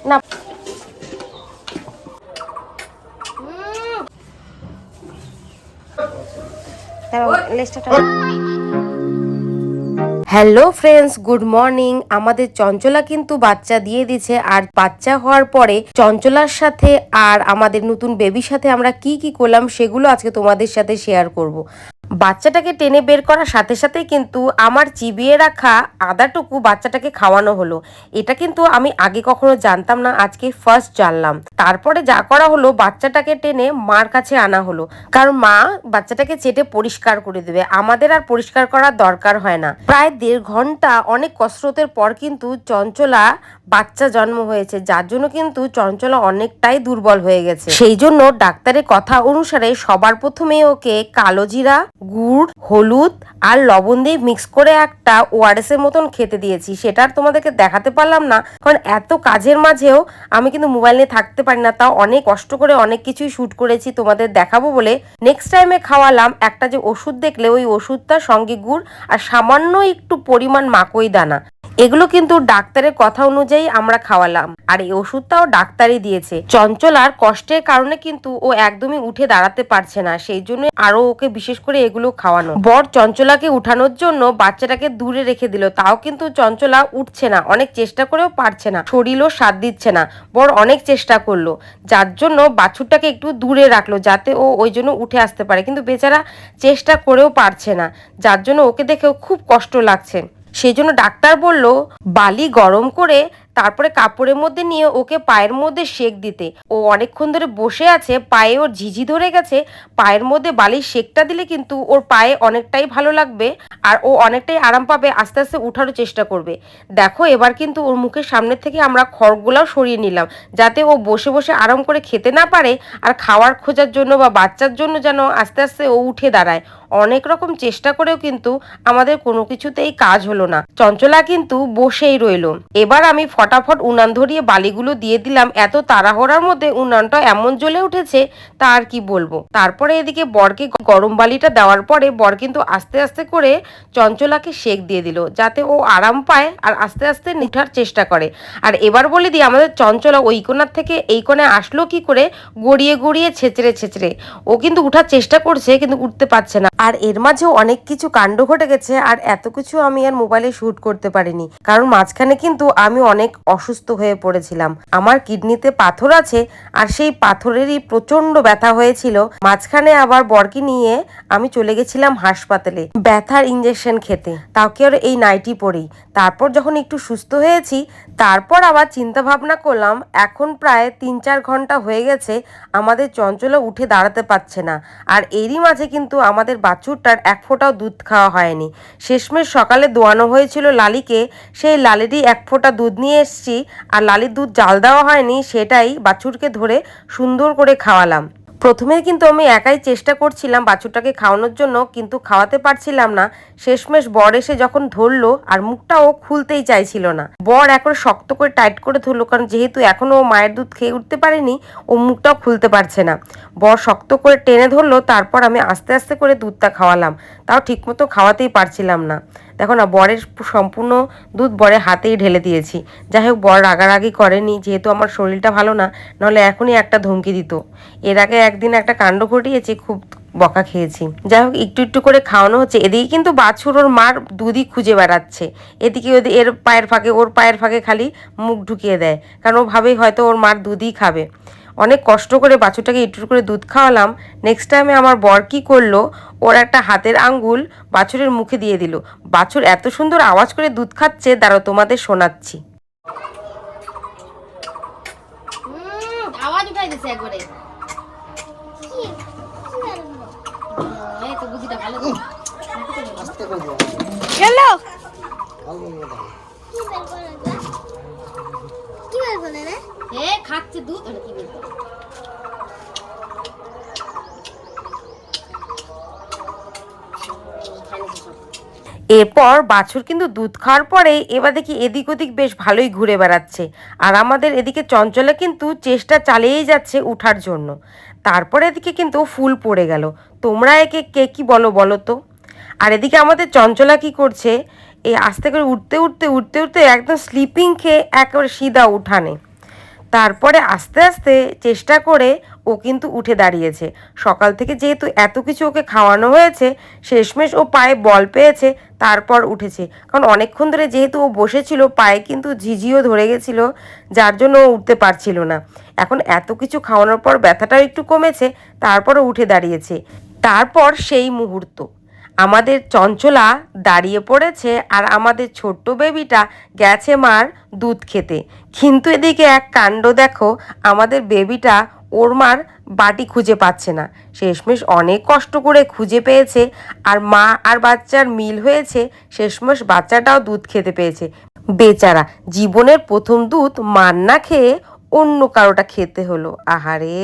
না hello friends, good morning. আমাদের চঞ্চলা কিন্তু বাচ্চা দিয়ে দিছে, আর বাচ্চা হওয়ার পরে চঞ্চলার সাথে আর আমাদের নতুন বেবির সাথে আমরা কি কি করলাম সেগুলো আজকে তোমাদের সাথে শেয়ার করব। বাচ্চাটাকে টেনে বের করার সাথে সাথে কিন্তু আমার চিবিয়ে রাখা আদাটুকু বাচ্চাটাকে খাওয়ানো হলো। এটা কিন্তু আমি আগে কখনো জানতাম না, আজকে ফার্স্ট জানলাম। তারপরে যা করা হলো, বাচ্চাটাকে টেনে মার কাছে আনা হলো, কারণ মা বাচ্চাটাকে চেটে পরিষ্কার করে দেবে, আমাদের আর পরিষ্কার করার দরকার হয় না। প্রায় 1.5 ঘন্টা অনেক কসরতের পর কিন্তু চঞ্চলা বাচ্চা জন্ম হয়েছে, যার জন্য কিন্তু চঞ্চলা অনেকটাই দুর্বল হয়ে গেছে। সেই জন্য ডাক্তারের কথা অনুসারে সবার প্রথমে ওকে কালো জিরা, গুড়, হলুদ আর লবণ দিয়ে মিক্স করে একটা ওআরএস এর মতন খেতে দিয়েছি। সেটা আর তোমাদেরকে দেখাতে পারলাম না, কারণ এত কাজের মাঝেও আমি কিন্তু মোবাইল নিয়ে থাকতে পারি না। তাও অনেক কষ্ট করে অনেক কিছুই শুট করেছি তোমাদের দেখাবো বলে। নেক্সট টাইমে খাওয়ালাম একটা যে ওষুধ দেখলে ওই ওষুধটার সঙ্গে গুড় আর সামান্য একটু পরিমাণ মাকই দানা, এগুলো কিন্তু ডাক্তারের কথা অনুযায়ী আমরা খাওয়ালাম, আর এই ওষুধটাও ডাক্তারই দিয়েছে। চঞ্চলার কষ্টের কারণে কিন্তু ও একদমই উঠে দাঁড়াতে পারছে না, সেই জন্য আরো ওকে বিশেষ করে এগুলো খাওয়ানো। বর চঞ্চলাকে উঠানোর জন্য বাচ্চাটাকে দূরে রেখে দিল, তাও কিন্তু চঞ্চলা উঠছে না, অনেক চেষ্টা করেও পারছে না, শরীরও সাথ দিচ্ছে না। বর অনেক চেষ্টা করলো, যার জন্য বাছুরটাকে একটু দূরে রাখলো যাতে ও ওই জন্য উঠে আসতে পারে, কিন্তু বেচারা চেষ্টা করেও পারছে না, যার জন্য ওকে দেখেও খুব কষ্ট লাগছে। সেই জন্য ডাক্তার বলল বালি গরম করে তারপরে কাপড়ের মধ্যে নিয়ে ওকে পায়ের মধ্যে সেক দিতে। ও অনেকক্ষণ ধরে বসে আছে, পায়ে ওর ঝিঝি ধরে গেছে, পায়ের মধ্যে বালির সেকটা দিলে কিন্তু ওর পায়ে অনেকটাই ভালো লাগবে আর ও অনেকটাই আরাম পাবে, আস্তে আস্তে উঠারও চেষ্টা করবে। দেখো এবার কিন্তু ওর মুখের সামনে থেকে আমরা খড়গুলাও সরিয়ে নিলাম, যাতে ও বসে বসে আরাম করে খেতে না পারে, আর খাওয়ার খোঁজার জন্য বা বাচ্চার জন্য যেন আস্তে আস্তে ও উঠে দাঁড়ায়। অনেক রকম চেষ্টা করেও কিন্তু আমাদের কোনো কিছুতেই কাজ হলো না, চঞ্চলা কিন্তু বসেই রইল। এবার আমি ফটাফট উনান ধরিয়ে বালিগুলো দিয়ে দিলাম। এত তাড়াহুড়ার মধ্যে উনানটা এমন জ্বলে উঠেছে তা আর কি বলবো। তারপরে এদিকে বরকে গরম বালিটা দেওয়ার পরে বর কিন্তু আস্তে আস্তে করে চঞ্চলাকে সেক দিয়ে দিল, যাতে ও আরাম পায় আর আস্তে আস্তে উঠার চেষ্টা করে। আর এবার বলে দিই, আমাদের চঞ্চলা ওই কোণার থেকে এই কোণে আসলো কি করে, গড়িয়ে গড়িয়ে ছেঁচড়ে ছেঁচড়ে। ও কিন্তু উঠার চেষ্টা করছে কিন্তু উঠতে পারছে না। আর এর মাঝেও অনেক কিছু কাণ্ড ঘটে গেছে, আর এত কিছু আমি আর মোবাইলে শুট করতে পারিনি, কারণ মাঝখানে কিন্তু আমি অনেক অসুস্থ হয়ে পড়েছিলাম। আমার কিডনিতে পাথর আছে, আর সেই পাথরেরই প্রচন্ড ব্যথা হয়েছিল। মাঝখানে আবার বরকে নিয়ে আমি চলে গেছিলাম হাসপাতালে ব্যথার ইঞ্জেকশন খেতে, তাও কি আর এই নাইটি পরেই। তারপর যখন একটু সুস্থ হয়েছি, তারপর আবার চিন্তা ভাবনা করলাম, এখন প্রায় 3-4 ঘন্টা হয়ে গেছে আমাদের চঞ্চলা উঠে দাঁড়াতে পারছে না, আর এরই মাঝে কিন্তু আমাদের বাছুরটার এক ফোঁটাও দুধ খাওয়া হয়নি। শেষমেশ সকালে দোয়ানো হয়েছিল লালিকে, সেই লালিরই এক ফোঁটা দুধ নিয়ে এসছি, আর লালির দুধ জাল দেওয়া হয়নি, সেটাই বাছুরকে ধরে সুন্দর করে খাওয়ালাম। প্রথমে কিন্তু আমি একাই চেষ্টা করছিলাম বাছুরটাকে খাওয়ানোর জন্য, কিন্তু খাওয়াতে পারছিলাম না। শেষমেশ বর এসে যখন ধরলো, আর মুখটাও খুলতেই চাইছিল না, বর এখন শক্ত করে টাইট করে ধরলো, কারণ যেহেতু এখনো ও মায়ের দুধ খেয়ে উঠতে পারেনি, ও মুখটাও খুলতে পারছে না। বর শক্ত করে টেনে ধরলো, তারপর আমি আস্তে আস্তে করে দুধটা খাওয়ালাম, তাও ঠিকমতো খাওয়াতেই পারছিলাম না। দেখো না, বরের সম্পূর্ণ দুধ বরের হাতেই ঢেলে দিয়েছি। যাই হোক, বর রাগারাগি করেনি, যেহেতু আমার শরীরটা ভালো না, নাহলে এখনই একটা ধমকি দিত। এর আগে একদিন একটা কাণ্ড ঘটিয়েছি, খুব বকা খেয়েছি। যাই হোক, একটু একটু করে খাওয়ানো হচ্ছে। এদিকে কিন্তু বাছুর ওর মার দুধই খুঁজে বেড়াচ্ছে, এদিকে এর পায়ের ফাঁকে ওর পায়ের ফাঁকে খালি মুখ ঢুকিয়ে দেয়, কারণ ও ভাবেই হয়তো ওর মার দুধই খাবে। অনেক কষ্ট করে বাছুরটাকে একটু করে দুধ খাওয়ালাম। নেক্সট টাইমে আমার বর কী করলো, ওর একটা হাতের আঙ্গুল বাছুরের মুখে দিয়ে দিল। বাছুর এত সুন্দর আওয়াজ করে দুধ খাচ্ছে, দাঁড়াও তোমাদের শোনাচ্ছি। আওয়াজ উঠাই দিছে একবারে। এই তো বুঝিটা ভালো তো আস্তে করে দাও। হ্যালো কি বলে রে? এ খাচ্ছে দুধ, আর কি বলবো। এরপর বাছুর কিন্তু দুধ খাওয়ার পরে এবার দেখি এদিক ওদিক বেশ ভালোই ঘুরে বেড়াচ্ছে, আর আমাদের এদিকে চঞ্চলা কিন্তু চেষ্টা চালিয়েই যাচ্ছে উঠার জন্য। তারপরে এদিকে কিন্তু ফুল পড়ে গেল। তোমরা একে কে কি বলো বলো তো? আর এদিকে আমাদের চঞ্চলা কি করছে, এই আস্তে করে উঠতে উঠতে উঠতে উঠতে একদম স্লিপিং খেয়ে একেবারে সিধা উঠানে। তারপরে আস্তে আস্তে চেষ্টা করে ও কিন্তু উঠে দাঁড়িয়েছে। সকাল থেকে যেহেতু এত কিছু ওকে খাওয়ানো হয়েছে, শেষমেশ ও পায়ে বল পেয়েছে, তারপর উঠেছে। কারণ অনেকক্ষণ ধরে যেহেতু ও বসেছিল, পায়ে কিন্তু ঝিঝিও ধরে গেছিল, যার জন্য ও উঠতে পারছিল না। এখন এত কিছু খাওয়ানোর পর ব্যথাটাও একটু কমেছে, তারপরও উঠে দাঁড়িয়েছে। তারপর সেই মুহূর্ত আমাদের চঞ্চলা দাঁড়িয়ে পড়েছে আর আমাদের ছোট্ট বেবিটা গেছে মার দুধ খেতে। কিন্তু এদিকে এক কাণ্ড দেখো, আমাদের বেবিটা ওর মার বাটি খুঁজে পাচ্ছে না। শেষমেশ অনেক কষ্ট করে খুঁজে পেয়েছে, আর মা আর বাচ্চার মিল হয়েছে, শেষমেশ বাচ্চাটাও দুধ খেতে পেয়েছে। বেচারা জীবনের প্রথম দুধ মার না খেয়ে অন্য কারোটা খেতে হলো। আহারে।